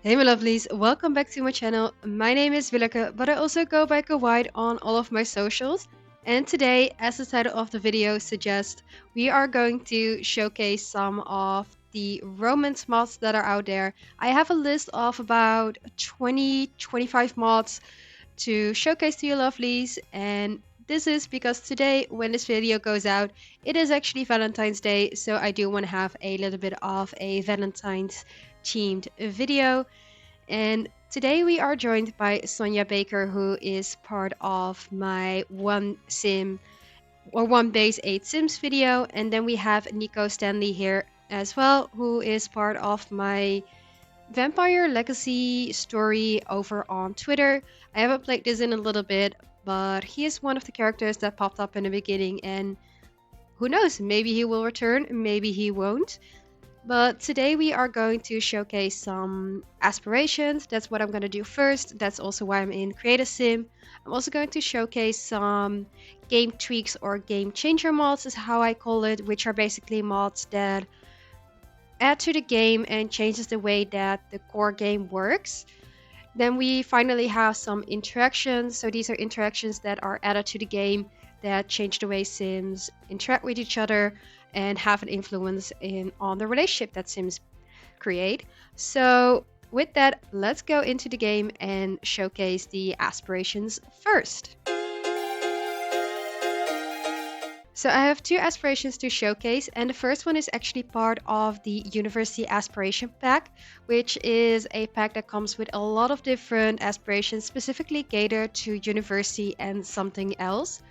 Hey my lovelies, welcome back to my channel. My name is Willeke, but I also go by White on all of my socials. And today, as the title of the video suggests, we are going to showcase some of the romance mods that are out there. I have a list of about 20-25 mods to showcase to you lovelies, and this is because today when this video goes out, it is actually Valentine's Day, so I do want to have a little bit of a Valentine's themed video. And today we are joined by Sonia Baker, who is part of my one sim or one base 8 sims video. And then we have Nico Stanley here as well, who is part of my Vampire Legacy story over on Twitter. I haven't played this in a little bit, but he is one of the characters that popped up in the beginning, and who knows, maybe he will return, maybe he won't. But today we are going to showcase some aspirations. That's what I'm going to do first. That's also why I'm in Create a Sim. I'm also going to showcase some game tweaks or game changer mods is how I call it, which are basically mods that add to the game and changes the way that the core game works. Then we finally have some interactions. So these are interactions that are added to the game that change the way Sims interact with each other and have an influence on the relationship that Sims create. So with that, let's go into the game and showcase the aspirations first. So I have two aspirations to showcase, and the first one is actually part of the University Aspiration Pack, which is a pack that comes with a lot of different aspirations, specifically catered to university and something else.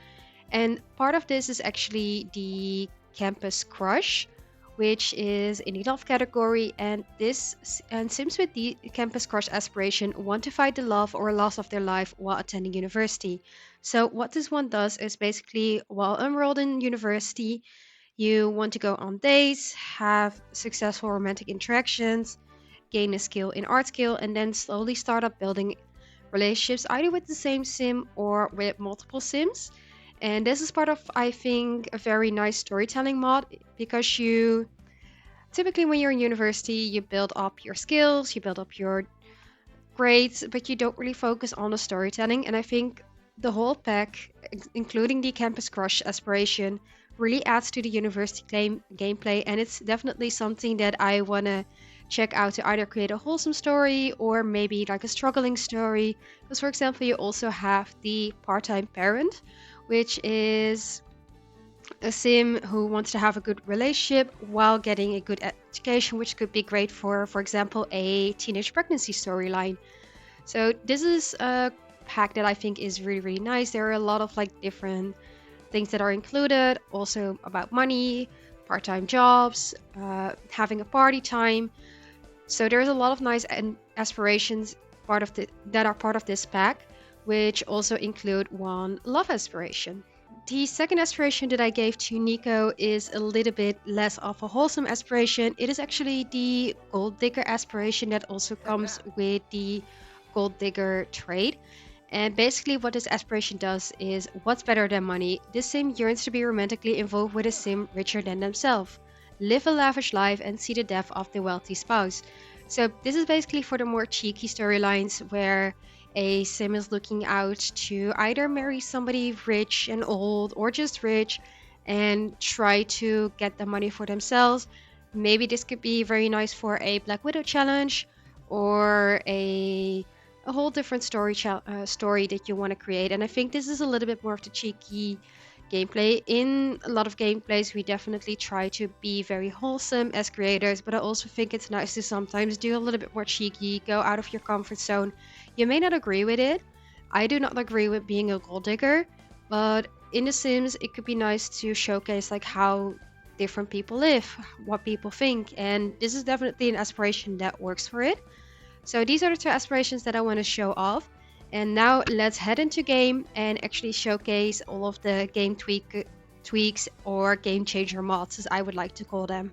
And part of this is actually the Campus Crush, which is in the love category, and Sims with the Campus Crush aspiration want to find the love or loss of their life while attending university. So what this one does is basically while enrolled in university, you want to go on dates, have successful romantic interactions, gain a skill in art skill, and then slowly start up building relationships either with the same sim or with multiple sims. And this is part of, I think, a very nice storytelling mod because you typically, when you're in university, you build up your skills, you build up your grades, but you don't really focus on the storytelling. And I think the whole pack, including the Campus Crush aspiration, really adds to the university gameplay. And it's definitely something that I want to check out to either create a wholesome story or maybe like a struggling story. Because, for example, you also have the part time parent, which is a sim who wants to have a good relationship while getting a good education, which could be great for example, a teenage pregnancy storyline. So this is a pack that I think is really, really nice. There are a lot of like different things that are included, also about money, part-time jobs, having a party time. So there's a lot of nice aspirations that are part of this pack, which also include one love aspiration. The second aspiration that I gave to Nico is a little bit less of a wholesome aspiration. It is actually the gold digger aspiration that also comes with the gold digger trade. And basically, what this aspiration does is what's better than money? This sim yearns to be romantically involved with a sim richer than themselves, live a lavish life, and see the death of the wealthy spouse. So, this is basically for the more cheeky storylines where a sim is looking out to either marry somebody rich and old or just rich and try to get the money for themselves. Maybe this could be very nice for a Black Widow challenge or a whole different story that you want to create. And I think this is a little bit more of the cheeky gameplay. In a lot of gameplays, we definitely try to be very wholesome as creators, but I also think it's nice to sometimes do a little bit more cheeky, go out of your comfort zone. You may not agree with it. I do not agree with being a gold digger, but in The Sims, it could be nice to showcase like how different people live, what people think, and this is definitely an aspiration that works for it. So these are the two aspirations that I want to show off. And now let's head into game and actually showcase all of the tweaks or game changer mods, as I would like to call them.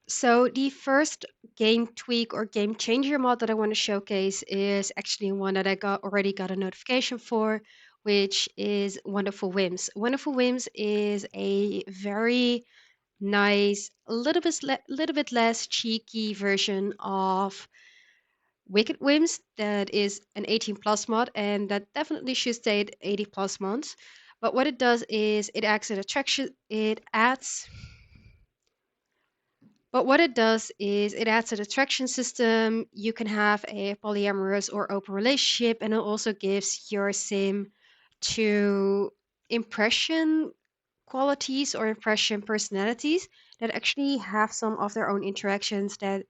So the first game tweak or game changer mod that I want to showcase is actually one that I already got a notification for, which is Wonderful Whims. Wonderful Whims is a very nice, little bit less cheeky version of Wicked Whims that is an 18 plus mod, and that definitely should stay at 80 plus mods. But what it does is it acts as attraction. It adds. But what it does is it adds an attraction system. You can have a polyamorous or open relationship, and it also gives your sim to impression qualities or impression personalities that actually have some of their own interactions that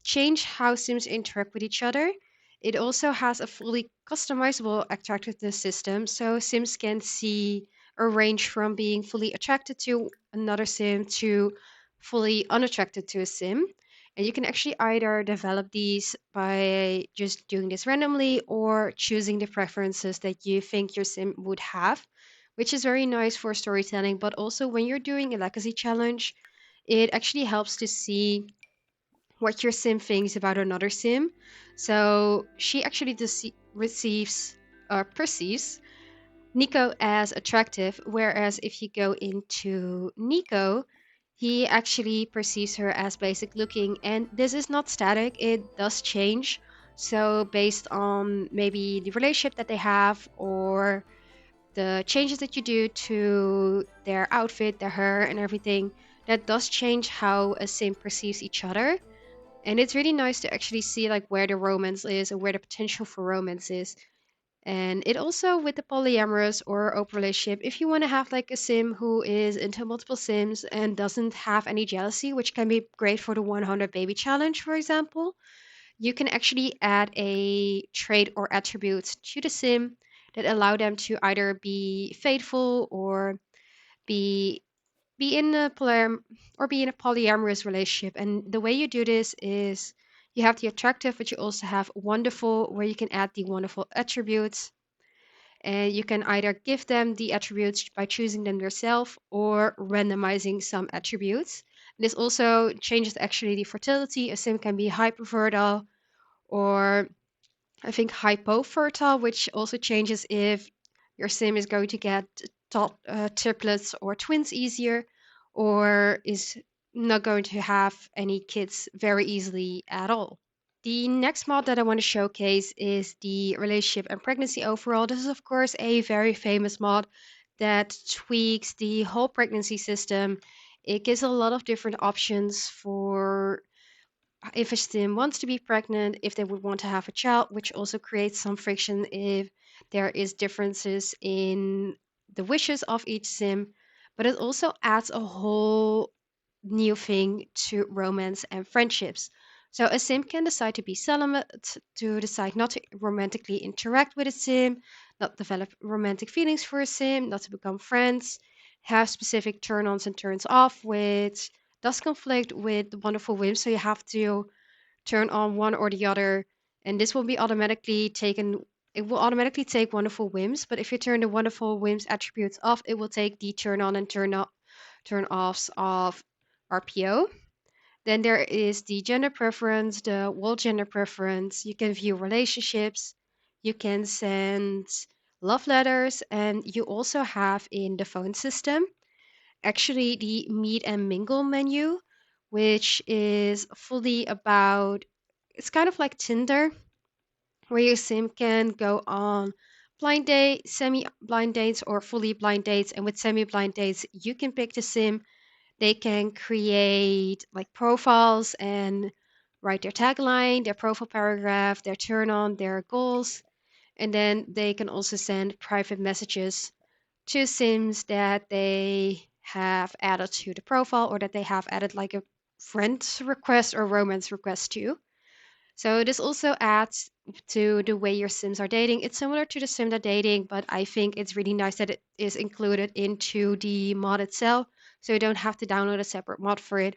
change how Sims interact with each other. It also has a fully customizable attractiveness system, so Sims can see a range from being fully attracted to another Sim to fully unattracted to a Sim. And you can actually either develop these by just doing this randomly or choosing the preferences that you think your Sim would have, which is very nice for storytelling. But also, when you're doing a legacy challenge, it actually helps to see what your sim thinks about another sim. So she actually receives or perceives Nico as attractive, whereas if you go into Nico, he actually perceives her as basic looking. And this is not static, it does change. So, based on maybe the relationship that they have or the changes that you do to their outfit, their hair, and everything, that does change how a sim perceives each other. And it's really nice to actually see like where the romance is and where the potential for romance is. And it also with the polyamorous or open relationship, if you want to have like a sim who is into multiple sims and doesn't have any jealousy, which can be great for the 100 baby challenge, for example, you can actually add a trait or attributes to the sim that allow them to either be faithful or be be in a be in a polyamorous relationship. And the way you do this is you have the attractive, but you also have wonderful, where you can add the wonderful attributes. And you can either give them the attributes by choosing them yourself or randomizing some attributes. This also changes actually the fertility. A sim can be hyperfertile or I think hypofertile, which also changes if your sim is going to get triplets or twins easier, or is not going to have any kids very easily at all. The next mod that I want to showcase is the relationship and pregnancy overall. This is, of course, a very famous mod that tweaks the whole pregnancy system. It gives a lot of different options for if a sim wants to be pregnant, if they would want to have a child, which also creates some friction if there is differences in the wishes of each sim. But it also adds a whole new thing to romance and friendships. So a sim can decide to be celibate, to decide not to romantically interact with a sim, not develop romantic feelings for a sim, not to become friends, have specific turn-ons and turns off, which does conflict with the wonderful whims. So you have to turn on one or the other, and this will be automatically taken. It will automatically take wonderful whims, but if you turn the wonderful whims attributes off, it will take the turn on and turn offs of RPO. Then there is the gender preference, the wall gender preference. You can view relationships, you can send love letters, and you also have in the phone system actually the meet and mingle menu, which is fully about it's kind of like Tinder, where your sim can go on blind date, semi blind dates, or fully blind dates. And with semi blind dates, you can pick the sim. They can create like profiles and write their tagline, their profile paragraph, their turn on, their goals. And then they can also send private messages to sims that they have added to the profile or that they have added like a friend request or romance request to. So this also adds to the way your sims are dating. It's similar to the sim that dating, but I think it's really nice that it is included into the mod itself, so you don't have to download a separate mod for it.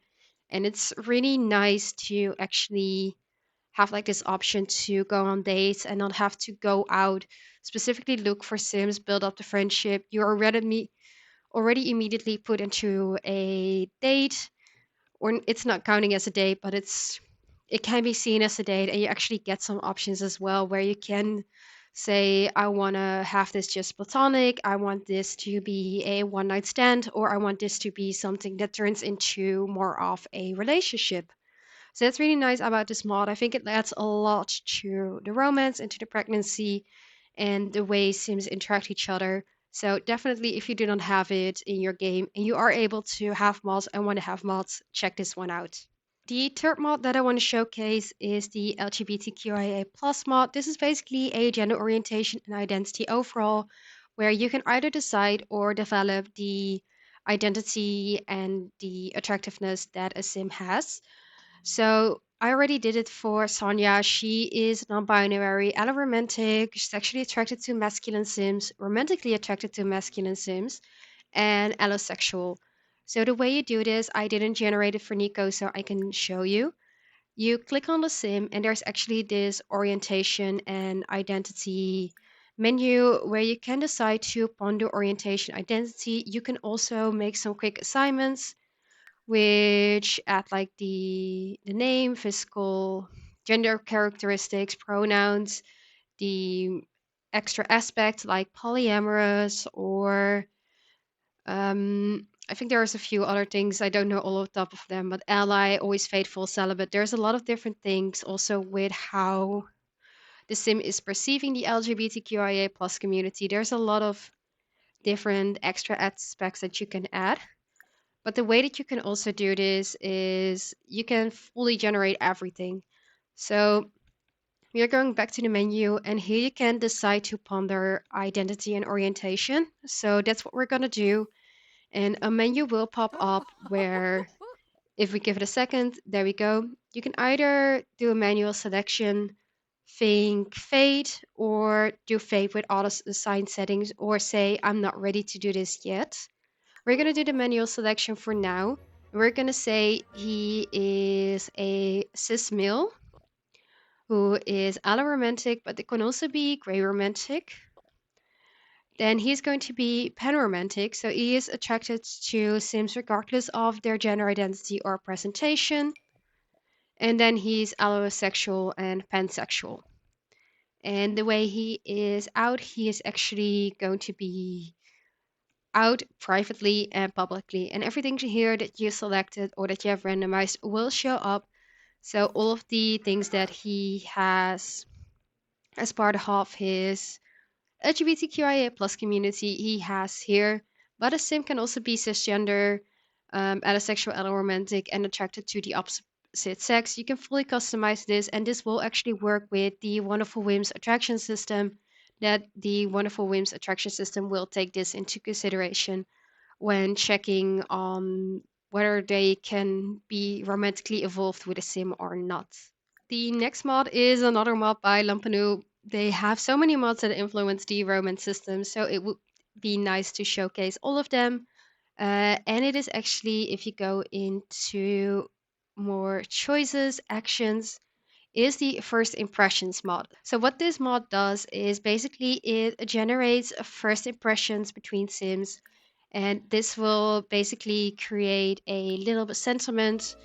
And it's really nice to actually have like this option to go on dates and not have to go out specifically look for sims, build up the friendship. You're already immediately put into a date, or it's not counting as a date, but it can be seen as a date, and you actually get some options as well where you can Say, I want to have this just platonic, I want this to be a one night stand, or I want this to be something that turns into more of a relationship. So that's really nice about this mod. I think it adds a lot to the romance and to the pregnancy and the way Sims interact with each other. So definitely, if you do not have it in your game and you are able to have mods and want to have mods, check this one out. The third mod that I want to showcase is the LGBTQIA plus mod. This is basically a gender orientation and identity overall, where you can either decide or develop the identity and the attractiveness that a sim has. So I already did it for Sonia. She is non-binary, alloromantic, sexually attracted to masculine sims, romantically attracted to masculine sims, and allosexual. So the way you do this, I didn't generate it for Nico, so I can show you. You click on the sim, and there's actually this orientation and identity menu where you can decide to upon the orientation identity. You can also make some quick assignments which add like the name, physical, gender characteristics, pronouns, the extra aspect like polyamorous or I think there's a few other things. I don't know all of the top of them, but ally, always faithful, celibate. There's a lot of different things also with how the sim is perceiving the LGBTQIA plus community. There's a lot of different extra aspects that you can add. But the way that you can also do this is you can fully generate everything. So we are going back to the menu, and here you can decide to ponder identity and orientation. So that's what we're going to do. And a menu will pop up where, if we give it a second, there we go. You can either do a manual selection, think fade, or do fade with auto assign settings, or say, I'm not ready to do this yet. We're going to do the manual selection for now. We're going to say he is a cis male who is alloromantic, but it can also be gray romantic. Then he's going to be panromantic, so he is attracted to Sims regardless of their gender identity or presentation. And then he's allosexual and pansexual. And the way he is out, he is actually going to be out privately and publicly. And everything here that you selected or that you have randomized will show up. So all of the things that he has as part of his LGBTQIA plus community, he has here. But a sim can also be cisgender, allosexual, alloromantic, and attracted to the opposite sex. You can fully customize this, and this will actually work with the Wonderful Whims attraction system. That the Wonderful Whims attraction system will take this into consideration when checking on whether they can be romantically involved with a sim or not. The next mod is another mod by Lampanu. They have so many mods that influence the romance system, so it would be nice to showcase all of them. And it is actually, if you go into more choices, actions, is the first impressions mod. So what this mod does is basically it generates first impressions between sims, and this will basically create a little bit sentiment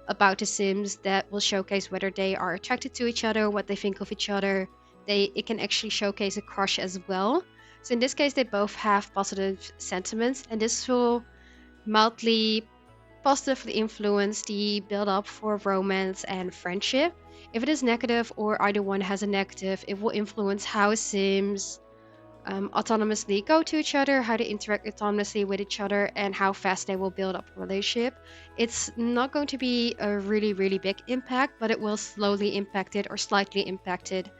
about the sims that will showcase whether they are attracted to each other, what they think of each other. It can actually showcase a crush as well. So in this case, they both have positive sentiments, and this will mildly positively influence the build up for romance and friendship. If it is negative or either one has a negative, it will influence how sims autonomously go to each other, how they interact autonomously with each other, and how fast they will build up a relationship. It's not going to be a really, really big impact, but it will slowly impact it or slightly impact it,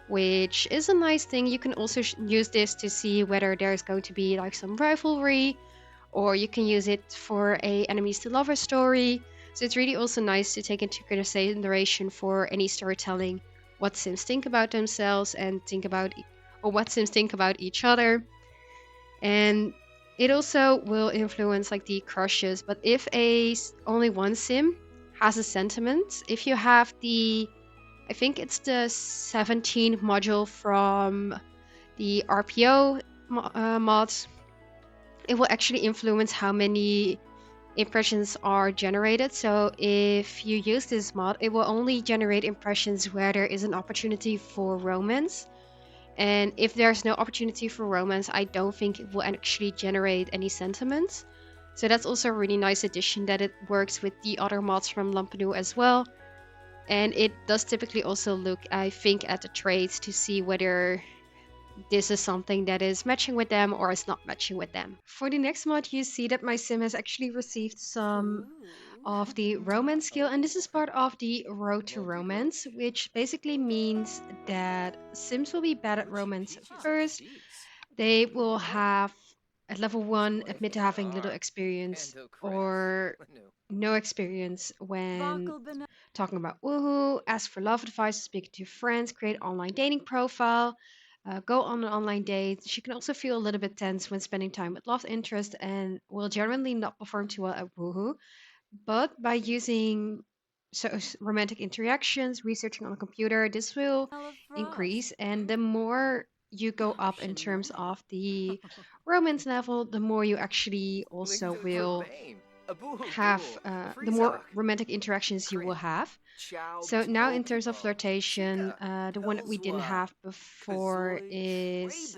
which is a nice thing. You can also use this to see whether there's going to be like some rivalry, or you can use it for a enemies to lovers story. So it's really also nice to take into consideration for any storytelling what sims think about themselves and think about or what sims think about each other. And it also will influence like the crushes. But if only one sim has a sentiment, if you have the, I think it's the 17 module from the RPO mod, it will actually influence how many impressions are generated. So if you use this mod, it will only generate impressions where there is an opportunity for romance. And if there's no opportunity for romance, I don't think it will actually generate any sentiments. So that's also a really nice addition that it works with the other mods from Lampanu as well. And it does typically also look, I think, at the traits to see whether this is something that is matching with them or is not matching with them. For the next mod, you see that my sim has actually received some of the romance skill, and this is part of the road to romance, which basically means that sims will be bad at romance first. They will have at level 1 admit to having little experience or no experience when talking about woohoo, ask for love advice, speak to friends, create online dating profile, go on an online date. She can also feel a little bit tense when spending time with love interest and will generally not perform too well at woohoo. But by using romantic interactions, researching on a computer, this will increase. And the more you go up in terms of the romance level, the more you actually also will have, the more romantic interactions you will have. So now in terms of flirtation, the one that we didn't have before is,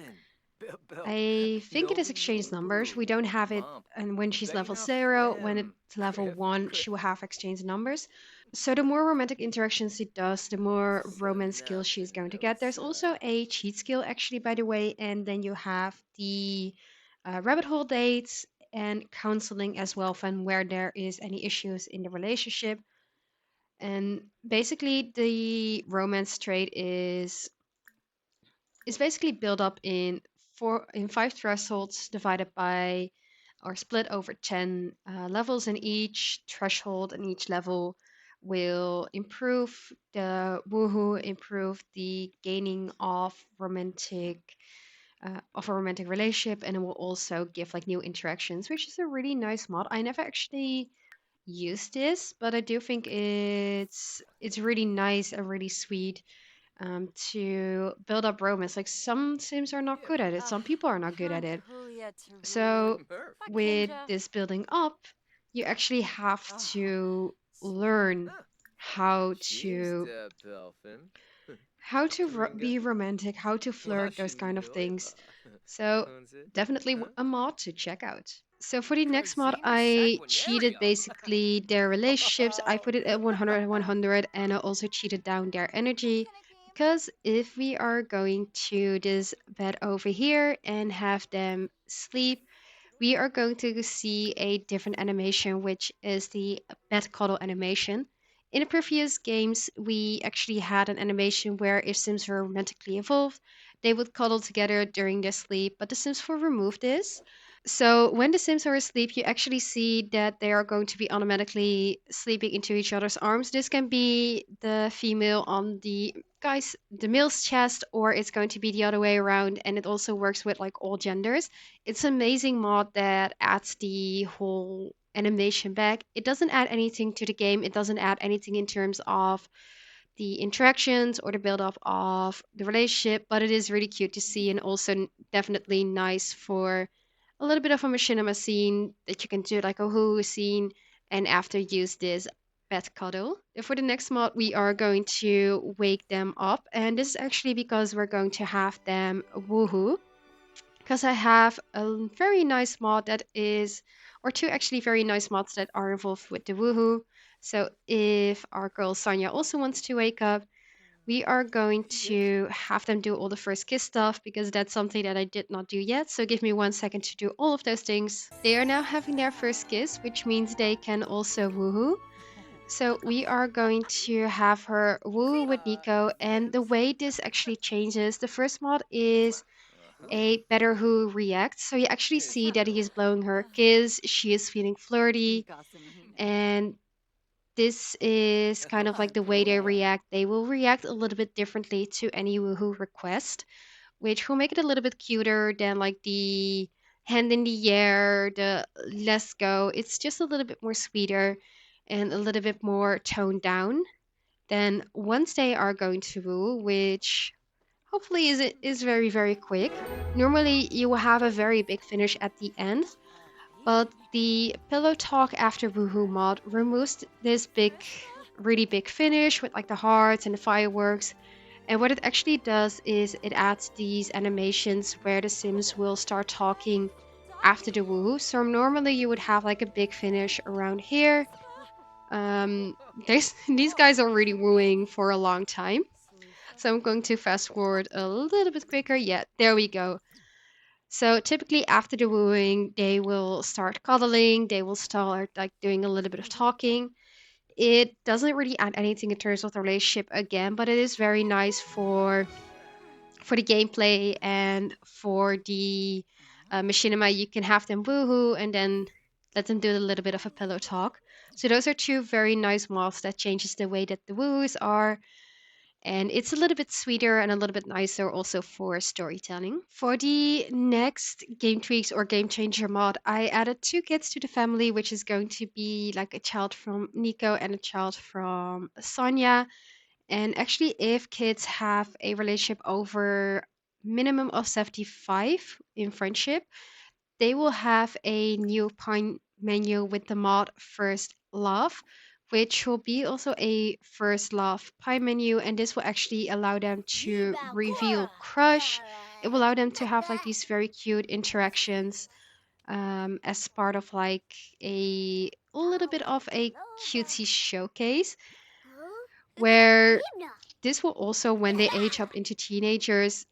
I think it is exchange numbers. We don't have it, and when she's level 0, when it's level 1, she will have exchange numbers. So the more romantic interactions she does, the more romance skills she's going to get. There's also a cheat skill, actually, by the way, and then you have the rabbit hole dates and counseling as well, when where there is any issues in the relationship. And basically, the romance trait is basically built up in 5 thresholds divided by or split over 10 levels, and each threshold and each level will improve the woohoo, improve the gaining of a romantic relationship, and it will also give like new interactions, which is a really nice mod. I never actually used this, but I do think it's really nice and really sweet, to build up romance. Like some sims are not good at it, some people are not good at it. So with this building up, you actually have to learn how to be romantic, how to flirt, those kind of things. So definitely a mod to check out. So for the next mod, I cheated basically their relationships. I put it at 100 and 100, and I also cheated down their energy. Because if we are going to this bed over here and have them sleep, we are going to see a different animation, which is the bed cuddle animation. In the previous games, we actually had an animation where if Sims were romantically involved, they would cuddle together during their sleep, but the Sims 4 removed this. So when the Sims are asleep, you actually see that they are going to be automatically sleeping into each other's arms. This can be the female on the male's chest, or it's going to be the other way around, and it also works with like all genders. It's an amazing mod that adds the whole animation back. It doesn't add anything to the game. It doesn't add anything in terms of the interactions or the build up of the relationship, but it is really cute to see, and also definitely nice for a little bit of a machinima scene that you can do like a hoo scene and after use this pet cuddle. For the next mod, we are going to wake them up, and this is actually because we're going to have them woohoo. Because I have a very nice mod that is, or two actually very nice mods that are involved with the woohoo. So if our girl Sonia also wants to wake up, we are going to have them do all the first kiss stuff because that's something that I did not do yet. So give me 1 second to do all of those things. They are now having their first kiss, which means they can also woohoo. So we are going to have her woo with Nico, and the way this actually changes, the first mod is a better who reacts. So you actually see that he is blowing her a kiss, she is feeling flirty, and this is kind of like the way they react. They will react a little bit differently to any woohoo request, which will make it a little bit cuter than like the hand in the air, the let's go. It's just a little bit more sweeter and a little bit more toned down than once they are going to woo, which hopefully is very very quick. Normally you will have a very big finish at the end, but the pillow talk after woohoo mod removes this really big finish with like the hearts and the fireworks, And what it actually does is it adds these animations where the Sims will start talking after the woo. So normally you would have like a big finish around here. There's these guys are really wooing for a long time. So I'm going to fast forward a little bit quicker. Yeah, there we go. So typically after the wooing, they will start cuddling. They will start like doing a little bit of talking. It doesn't really add anything in terms of the relationship again, but it is very nice for the gameplay and for the machinima. You can have them woohoo and then let them do a little bit of a pillow talk. So those are two very nice mods that changes the way that the woos are, and it's a little bit sweeter and a little bit nicer also for storytelling. For the next game tweaks or game changer mod, I added two kids to the family, which is going to be like a child from Nico and a child from Sonia. And actually, if kids have a relationship over minimum of 75 in friendship, they will have a new point menu with the mod First Love, which will be also a First Love pie menu. And this will actually allow them to reveal crush. It will allow them to have like these very cute interactions as part of like a little bit of a cutesy showcase where this will also, when they age up into teenagers,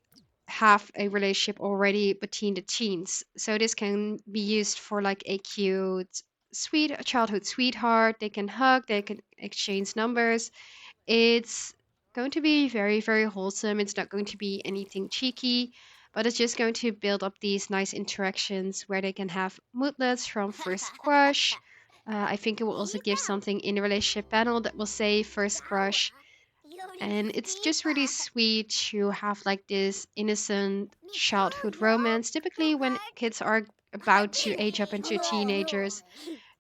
have a relationship already between the teens. So this can be used for like a cute, sweet childhood sweetheart. They can hug, they can exchange numbers. It's going to be very, very wholesome. It's not going to be anything cheeky, but it's just going to build up these nice interactions where they can have moodlets from first crush. I think it will also give something in the relationship panel that will say first crush, and it's just really sweet to have like this innocent childhood romance. Typically, when kids are about to age up into teenagers,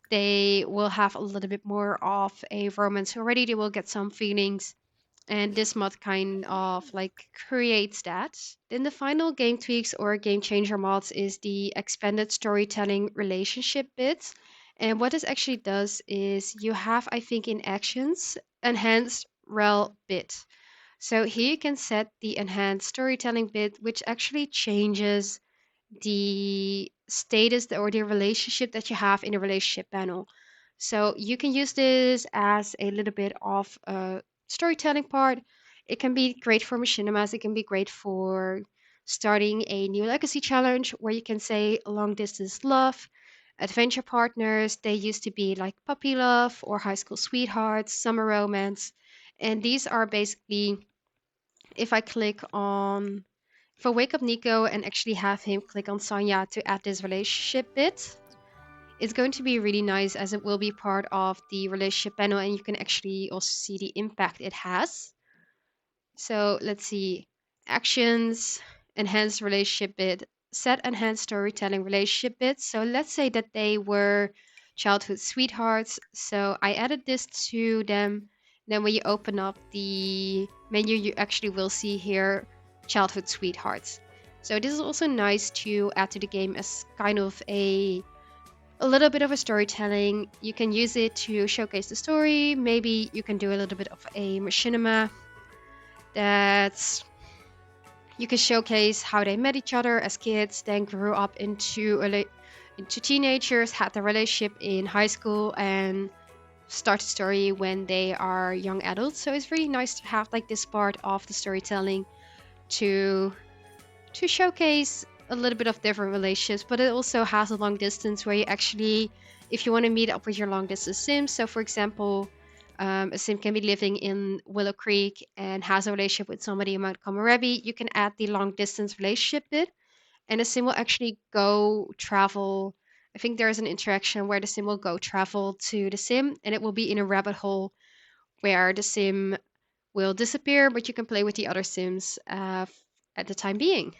they will have a little bit more of a romance already. They will get some feelings, and this mod kind of like creates that. Then the final game tweaks or game changer mods is the expanded storytelling relationship bit. And what this actually does is you have, I think, in actions, enhanced rel bit. So here you can set the enhanced storytelling bit, which actually changes the status or the relationship that you have in the relationship panel. So you can use this as a little bit of a storytelling part. It can be great for machinimas. It can be great for starting a new legacy challenge where you can say long distance love, adventure partners. They used to be like puppy love or high school sweethearts, summer romance. And these are basically, if I click on, if I wake up Nico and actually have him click on Sonya to add this relationship bit, it's going to be really nice as it will be part of the relationship panel and you can actually also see the impact it has. So let's see. Actions, enhanced relationship bit, set enhanced storytelling relationship bits. So let's say that they were childhood sweethearts. So I added this to them. Then when you open up the menu, you actually will see here childhood sweethearts. So this is also nice to add to the game as kind of a little bit of a storytelling. You can use it to showcase the story. Maybe you can do a little bit of a machinima that's, you can showcase how they met each other as kids, then grew up into teenagers, had the relationship in high school, and start the story when they are young adults. So it's really nice to have like this part of the storytelling to showcase a little bit of different relationships, but it also has a long distance where you actually, if you want to meet up with your long distance sim. So for example, a sim can be living in Willow Creek and has a relationship with somebody in Montgomery. You can add the long distance relationship bit, and the sim will actually go travel. I think there's an interaction where the sim will go travel to the sim, and it will be in a rabbit hole where the sim will disappear, but you can play with the other sims at the time being.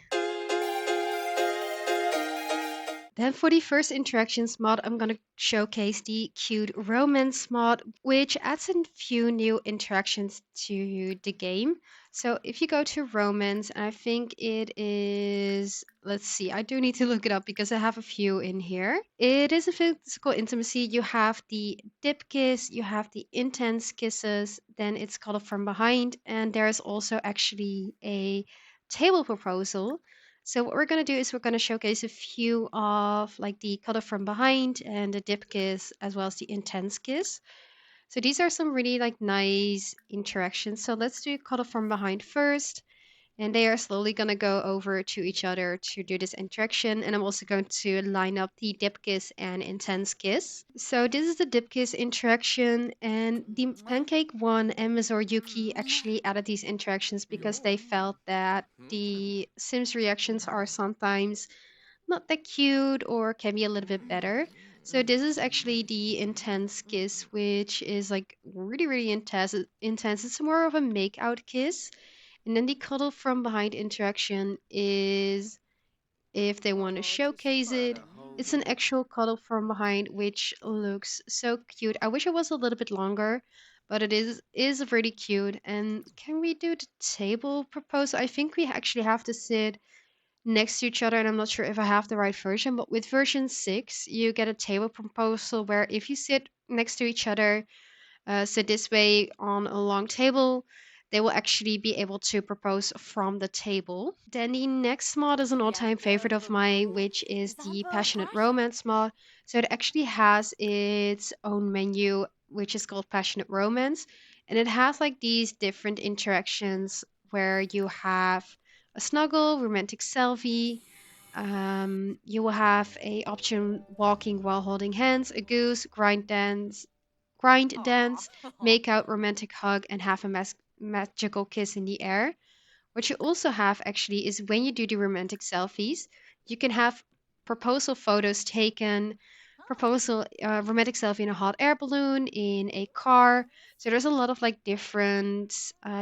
Then for the first interactions mod, I'm gonna showcase the cute romance mod, which adds a few new interactions to the game. So if you go to romance, and I think it is, let's see, I do need to look it up because I have a few in here. It is a physical intimacy. You have the dip kiss, you have the intense kisses, then it's called from behind, and there's also actually a table proposal. So what we're gonna do is we're gonna showcase a few of like the cuddle from behind and the dip kiss as well as the intense kiss. So these are some really like nice interactions. So let's do cuddle from behind first. And they are slowly going to go over to each other to do this interaction. And I'm also going to line up the dip kiss and intense kiss. So this is the dip kiss interaction. And the pancake one and Ms. or Yuki actually added these interactions because they felt that the Sims reactions are sometimes not that cute or can be a little bit better. So this is actually the intense kiss, which is like really, really intense. Intense. It's more of a make out kiss. And then the cuddle from behind interaction is if they want to showcase it. It's an actual cuddle from behind, which looks so cute. I wish it was a little bit longer, but it is really cute. And can we do the table proposal? I think we actually have to sit next to each other, and I'm not sure if I have the right version, but with version 6, you get a table proposal where if you sit next to each other, so this way, on a long table, they will actually be able to propose from the table. Then the next mod is an all-time favorite of mine, which is the Passionate Romance mod. So it actually has its own menu, which is called Passionate Romance, and it has like these different interactions where you have a snuggle, romantic selfie. You will have a option walking while holding hands, a goose, grind dance, make out, romantic hug, and have a magical kiss in the air. What you also have actually is when you do the romantic selfies, you can have proposal photos taken, romantic selfie in a hot air balloon, in a car. So there's a lot of like different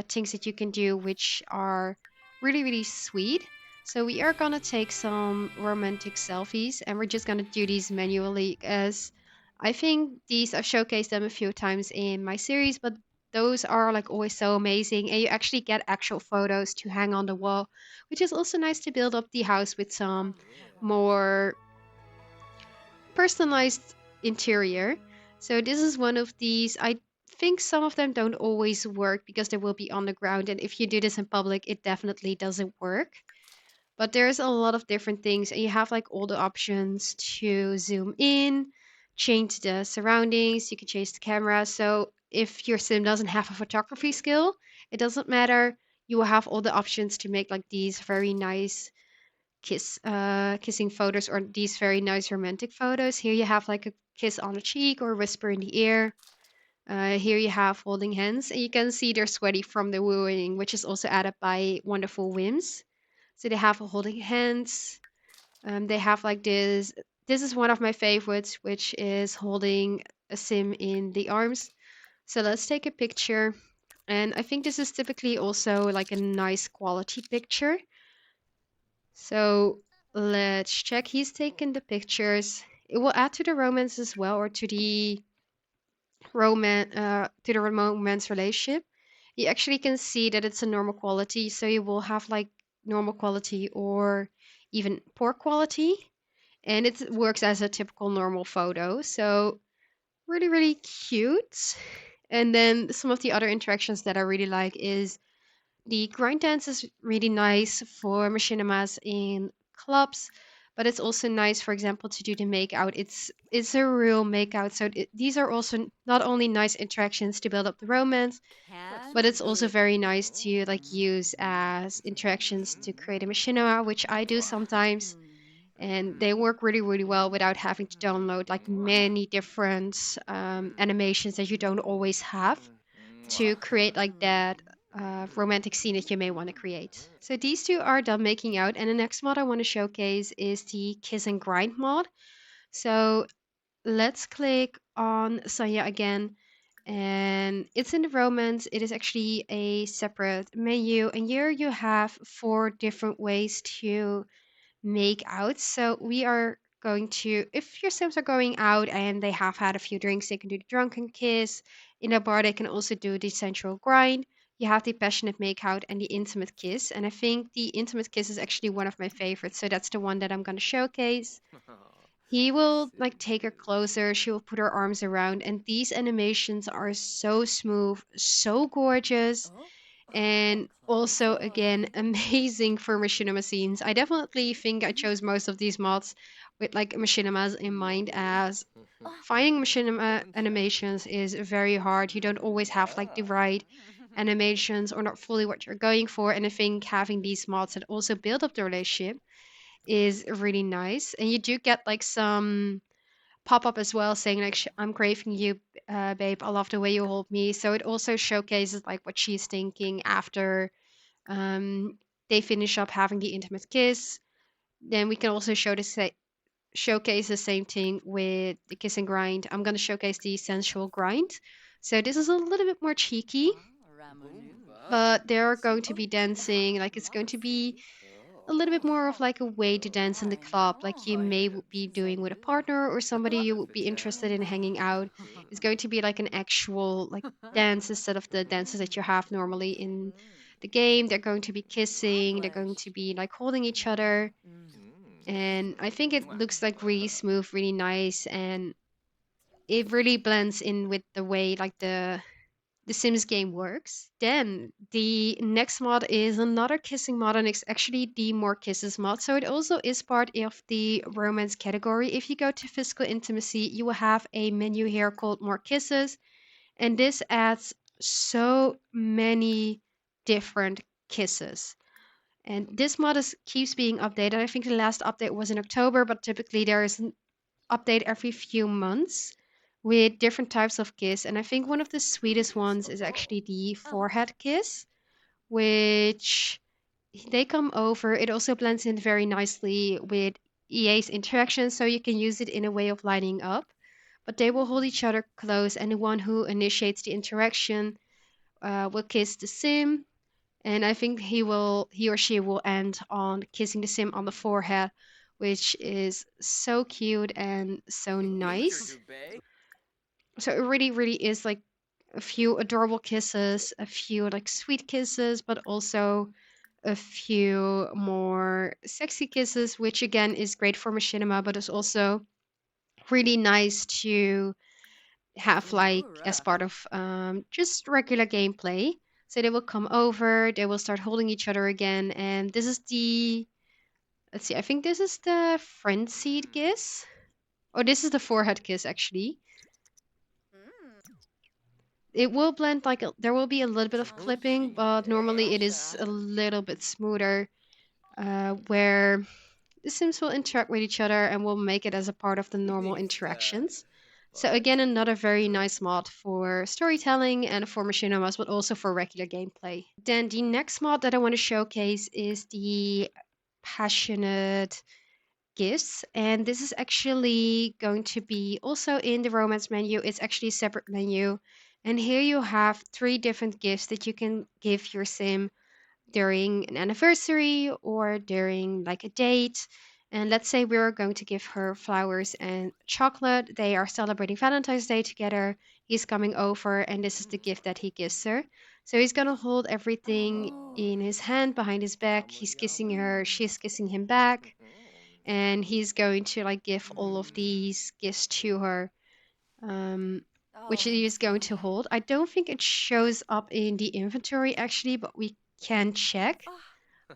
things that you can do, which are really, really sweet. So we are gonna take some romantic selfies and we're just gonna do these manually as I think these I've showcased them a few times in my series, but those are like always so amazing, and you actually get actual photos to hang on the wall, which is also nice to build up the house with some more personalized interior. So this is one of these. I think some of them don't always work because they will be on the ground, and if you do this in public, it definitely doesn't work. But there's a lot of different things, and you have like all the options to zoom in, change the surroundings, you can change the camera. So if your sim doesn't have a photography skill, it doesn't matter. You will have all the options to make like these very nice kissing photos or these very nice romantic photos. Here you have like a kiss on the cheek or whisper in the ear. Here you have holding hands, and you can see they're sweaty from the wooing, which is also added by wonderful Whims. So they have holding hands. They have like this. This is one of my favorites, which is holding a sim in the arms. So let's take a picture. And I think this is typically also like a nice quality picture. So let's check. He's taken the pictures. It will add to the romance as well, or to the romance relationship. You actually can see that it's a normal quality. So you will have like normal quality or even poor quality, and it works as a typical normal photo. So really, really cute. And then some of the other interactions that I really like is the grind dance is really nice for machinimas in clubs, but it's also nice, for example, to do the make out. It's a real make out. So these are also not only nice interactions to build up the romance, but it's also very nice to like use as interactions to create a machinima, which I do sometimes, and they work really, really well without having to download like many different animations that you don't always have to create like that romantic scene that you may want to create. So these two are done making out, and the next mod I want to showcase is the kiss and grind mod. So let's click on Sonia again, and it's in the romance. It is actually a separate menu, and here you have four different ways to make out. So we are going to, if your Sims are going out and they have had a few drinks, they can do the drunken kiss. In a bar, they can also do the sensual grind. You have the passionate makeout and the intimate kiss. And I think the intimate kiss is actually one of my favorites. So that's the one that I'm going to showcase. He will like take her closer, she will put her arms around, and these animations are so smooth, so gorgeous, and also again amazing for machinima scenes. I definitely think I chose most of these mods with like machinimas in mind, as finding machinima animations is very hard. You don't always have like the right animations or not fully what you're going for, and I think having these mods that also build up the relationship is really nice. And you do get like some pop up as well saying like I'm craving you, babe, I love the way you hold me. So it also showcases like what she's thinking after um they finish up having the intimate kiss. Then we can also showcase the same thing with the kiss and grind. I'm going to showcase the sensual grind. So this is a little bit more cheeky, but they're going to be dancing like it's going to be a little bit more of like a way to dance in the club, like you may be doing with a partner or somebody you would be interested in hanging out. It's going to be like an actual like dance instead of the dances that you have normally in the game. They're going to be kissing, they're going to be like holding each other, and I think it looks like really smooth, really nice, and it really blends in with the way like the Sims game works. Then the next mod is another kissing mod, and it's actually the more kisses mod. So it also is part of the romance category. If you go to physical intimacy, you will have a menu here called more kisses, and this adds so many different kisses. And this mod keeps being updated. I think the last update was in October, but typically there is an update every few months with different types of kiss. And I think one of the sweetest ones is actually the forehead kiss, which they come over. It also blends in very nicely with EA's interaction, so you can use it in a way of lining up. But they will hold each other close, and the one who initiates the interaction will kiss the sim. And I think he or she will end on kissing the sim on the forehead, which is so cute and so nice. So it really, really is like a few adorable kisses, a few like sweet kisses, but also a few more sexy kisses, which again is great for machinima, but is also really nice to have like as part of just regular gameplay. So they will come over, they will start holding each other again, and this is the, let's see, I think this is the frenzied kiss, or this is the forehead kiss actually. It will blend like there will be a little bit of clipping, but normally it is a little bit smoother, where the Sims will interact with each other and will make it as a part of the normal interactions. So again, another very nice mod for storytelling and for machinimas, but also for regular gameplay. Then the next mod that I want to showcase is the passionate gifts, and this is actually going to be also in the romance menu. It's actually a separate menu, and here you have three different gifts that you can give your sim during an anniversary or during like a date. And let's say we're going to give her flowers and chocolate. They are celebrating Valentine's Day together. He's coming over, and this is the gift that he gives her. So he's gonna hold everything in his hand behind his back. He's kissing her, she's kissing him back, and he's going to like give all of these gifts to her, um, which he is going to hold. I don't think it shows up in the inventory actually, but we can check.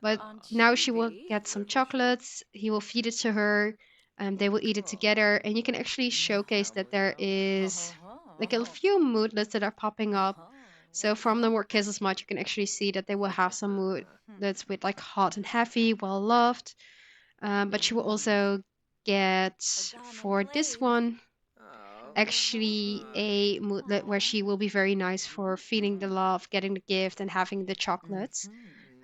But now she will get some chocolates. He will feed it to her. They will eat it together, and you can actually showcase that there is like a few moodlets that are popping up. So from the more kisses mod, you can actually see that they will have some moodlets with like hot and heavy, well loved. But she will also get for this one actually a moodlet where she will be very nice for feeling the love, getting the gift, and having the chocolates.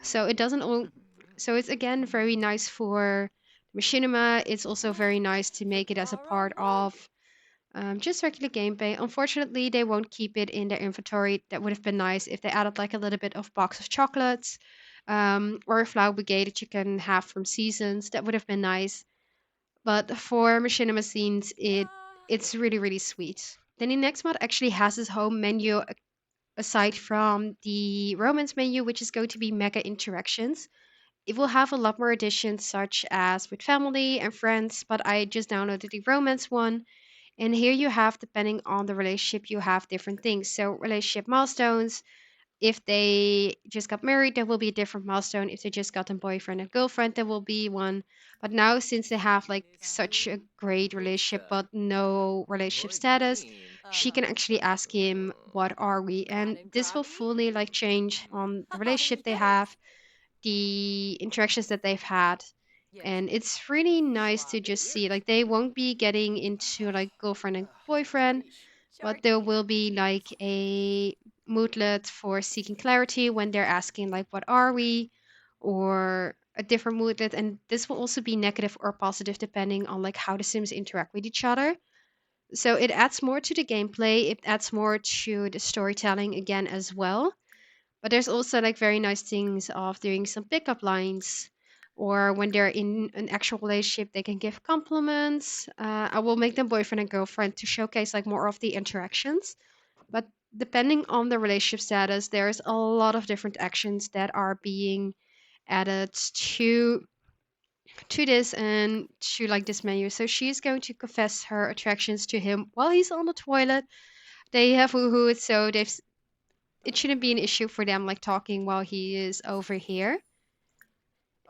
So it doesn't all. So it's again very nice for machinima. It's also very nice to make it as a part of just regular gameplay. Unfortunately, they won't keep it in their inventory. That would have been nice if they added like a little bit of box of chocolates, or a flower bouquet that you can have from seasons. That would have been nice. But for machinima scenes, Yeah. it's really really sweet. Then the next mod actually has his home menu aside from the romance menu, which is going to be mega interactions. It will have a lot more additions, such as with family and friends, but I just downloaded the romance one. And here you have, depending on the relationship, you have different things. So, relationship milestones. If they just got married, there will be a different milestone. If they just got a boyfriend and girlfriend, there will be one. But now, since they have like such a great relationship but no relationship status, she can actually ask him, "What are we?" And Granny this will Granny? fully like change on the Oh, relationship they yes. have, the interactions that they've had. Yes. And it's really nice to just Schwabe. see like they won't be getting into like girlfriend and boyfriend, Fish. but there Jerky. will be like a moodlet for seeking clarity when they're asking like what are we, or a different moodlet. And this will also be negative or positive depending on like how the sims interact with each other. So it adds more to the gameplay, it adds more to the storytelling again as well. But there's also like very nice things of doing some pickup lines, or when they're in an actual relationship, they can give compliments. I will make them boyfriend and girlfriend to showcase like more of the interactions. But depending on the relationship status, there's a lot of different actions that are being added to this and to like this menu. So she's going to confess her attractions to him while he's on the toilet. They have woohoo, so it shouldn't be an issue for them like talking while he is over here.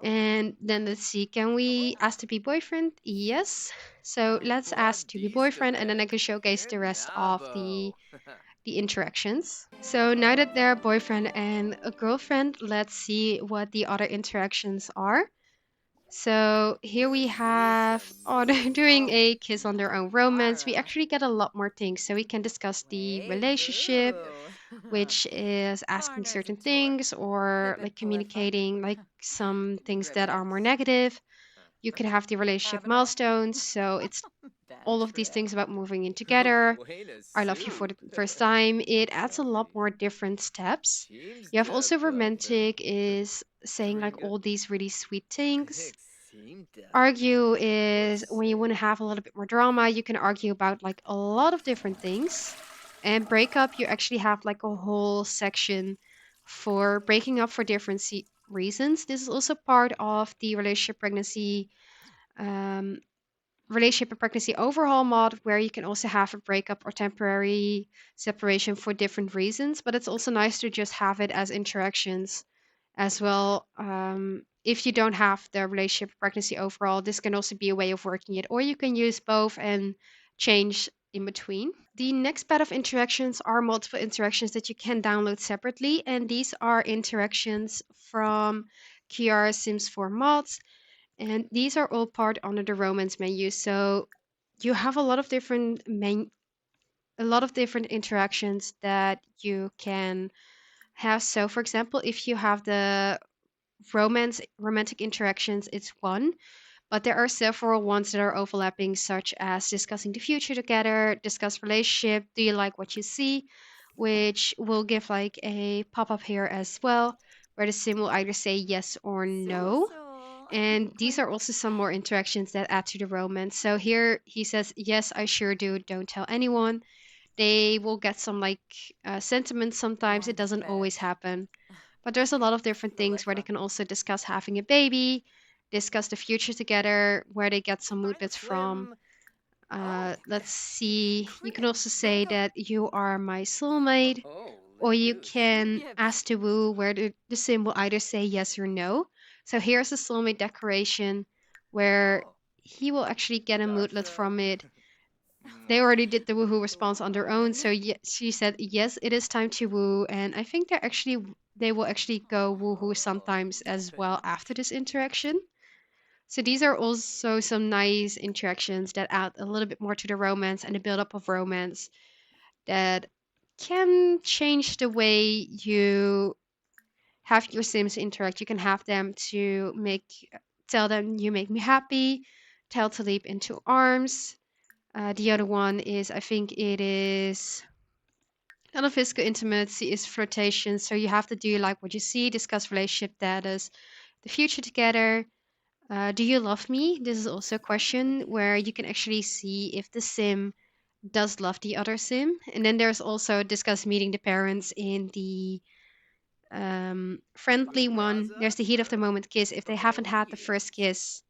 And then let's see, can we ask to be boyfriend? Yes. So let's ask to be boyfriend, and then I can showcase the rest of the interactions. So now that they're a boyfriend and a girlfriend, let's see what the other interactions are. So here we have, oh, they're doing a kiss on their own romance. We actually get a lot more things. So we can discuss the relationship, Wehoo. which is asking Corners certain and tour. things or like Hibitbaliffa. communicating like some things that are more Grippets. negative. You can have the relationship Habitable. milestones. So it's Bad all of these trip. things about moving in together. Buena I love you for soup. the first time. It adds a lot more Lovely. different steps. Seems You have also developing. romantic is saying like Gringa. all these really sweet things. Eximta. Argue is when you want to Pussy. have a little bit more drama, you can argue about like a lot of different things. And breakup, you actually have like a whole section for breaking up for different reasons. This is also part of the um, relationship and pregnancy overhaul mod, where you can also have a breakup or temporary separation for different reasons. But it's also nice to just have it as interactions as well. If you don't have the relationship pregnancy overall, this can also be a way of working it, or you can use both and change in between. The next set of interactions are multiple interactions that you can download separately, and these are interactions from Kiara Sims 4 mods, and these are all part under the romance menu. So you have a lot of different a lot of different interactions that you can have. So for example, if you have the romantic interactions, it's one, but there are several ones that are overlapping, such as discussing the future together, discuss relationship, do you like what you see, which will give like a pop-up here as well, where the sim will either say yes or So no. so. And these are also some more interactions that add to the romance. So here he says, yes, I sure do, don't tell anyone. They will get some like sentiments sometimes, it Orange doesn't always fish. happen, but there's a lot of different things where they Liliffa. can also discuss having a baby, discuss the future together, where they get some Trying to moodlets from. swim. Oh, Let's see. You can also cricket. say that you are my soulmate, Oh, or let you loose. can Yips. ask to woo, where the sim will either say yes or no. So here's a soulmate decoration where Oh, he will actually get a moodlet gotcha. from it. They Mwah. already did the woohoo response on their own, so One. she said yes, it is time to woo, and I think they will actually go woohoo Oh, sometimes as well after this interaction. So these are also some nice interactions that add a little bit more to the romance and the build-up of romance that can change the way you have your Sims interact. You can have them to tell them you make me happy, tell to leap into arms. The other one is, I think it is not a physical intimacy, is flirtation. So you have to do like what you see, discuss relationship status, the future together. Do you love me? This is also a question where you can actually see if the sim does love the other sim. And then there's also discuss meeting the parents in the friendly one. There's the heat of the moment kiss. If they haven't had the first kiss,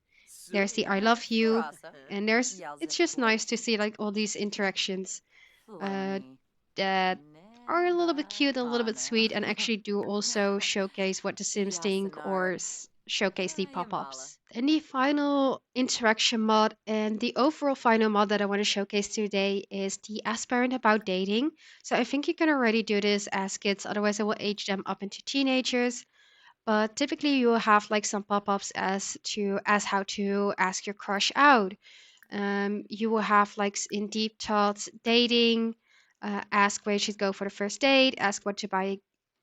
there's the I love you. And there's it's just nice to see like all these interactions uh, that are a little bit cute, a little bit sweet, and actually do also showcase what the Sims think or showcase the pop-ups. And the final interaction mod and the overall final mod that I want to showcase today is the aspirant about dating. So I think you can already do this as kids, otherwise I will age them up into teenagers. But typically you will have like some pop-ups as how to ask your crush out. You will have like in deep thoughts dating, ask where you should go for the first date, ask what to buy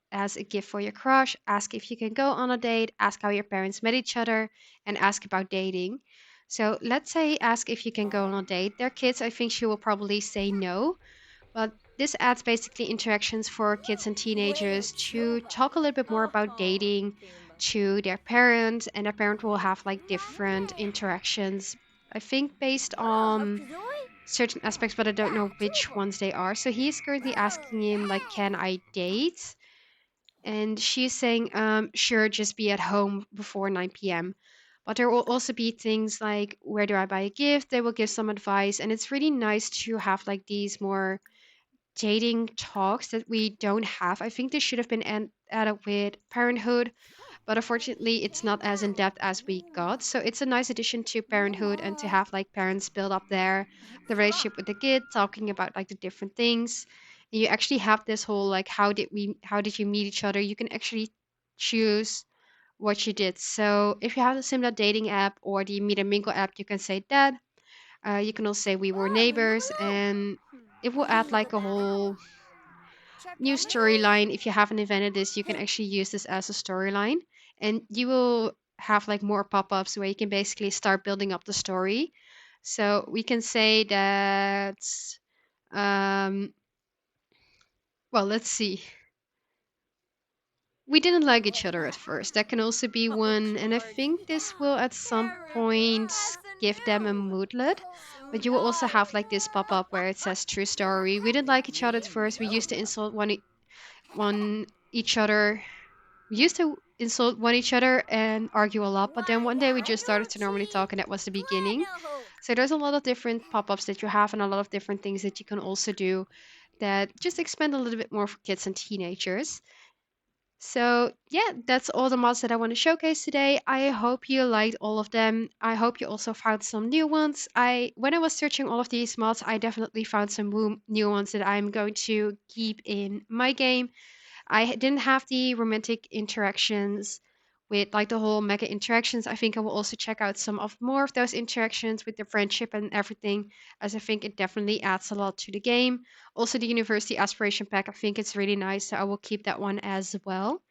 as a gift for your crush, ask if you can go on a date, ask how your parents met each other, and ask about dating. So let's say ask if you can go on a date. They're kids, I think she will probably say no, but this adds basically interactions for kids and teenagers to talk a little bit more about dating to their parents, and their parent will have like different interactions. I think based on certain aspects, but I don't know which ones they are. So he's currently asking him like, "Can I date?" And she's saying, "Sure, just be at home before 9 p.m." But there will also be things like, "Where do I buy a gift?" They will give some advice, and it's really nice to have like these more dating talks that we don't have. I think this should have been added with Parenthood, but unfortunately, it's not as in depth as we got. So it's a nice addition to Parenthood and to have like parents build up the relationship with the kid, talking about like the different things. And you actually have this whole like how did you meet each other? You can actually choose what you did. So if you have a similar dating app or the Meet and Mingle app, you can say that. You can also say we were neighbors, and it will add like a whole new storyline. If you haven't invented this, you can actually use this as a storyline, and you will have like more pop-ups where you can basically start building up the story. So we can say that, um, well, let's see. We didn't like each other at first. That can also be one, and I think this will at some point give them a moodlet. But you will also have like this pop up where it says true story. We didn't like each other at first. We used to insult one each other. We used to insult one each other and argue a lot, but then one day we just started to normally talk, and that was the beginning. So there's a lot of different pop-ups that you have, and a lot of different things that you can also do that just expand a little bit more for kids and teenagers. So yeah, that's all the mods that I want to showcase today. I hope you liked all of them. I hope you also found some new ones. When I was searching all of these mods, I definitely found some new ones that I'm going to keep in my game. Didn't have the romantic interactions with like the whole mega interactions. I think I will also check out some of more of those interactions with the friendship and everything, as I think it definitely adds a lot to the game. Also, the university aspiration pack, I think it's really nice, so I will keep that one as well.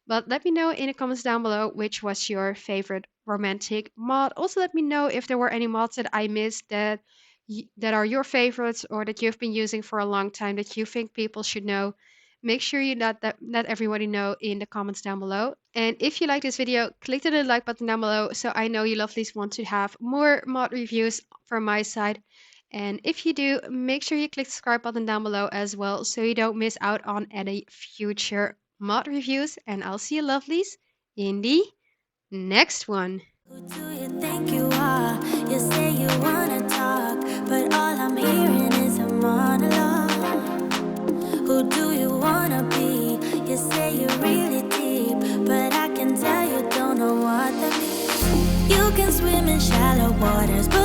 But let me know in the comments down below which was your favorite romantic mod. Also, let me know if there were any mods that I missed that are your favorites or that you've been using for a long time that you think people should know. Make sure you let everybody know in the comments down below. And if you like this video, click the like button down below so I know you lovelies want to have more mod reviews from my side. And if you do, make sure you click the subscribe button down below as well so you don't miss out on any future mod reviews. And I'll see you lovelies in the next one. Who do you think you are? You say you wanna talk, but all I'm hearing is a monologue. Who do you wanna be? You say you're really deep, but I can tell you don't know what that means. You can swim in shallow waters, but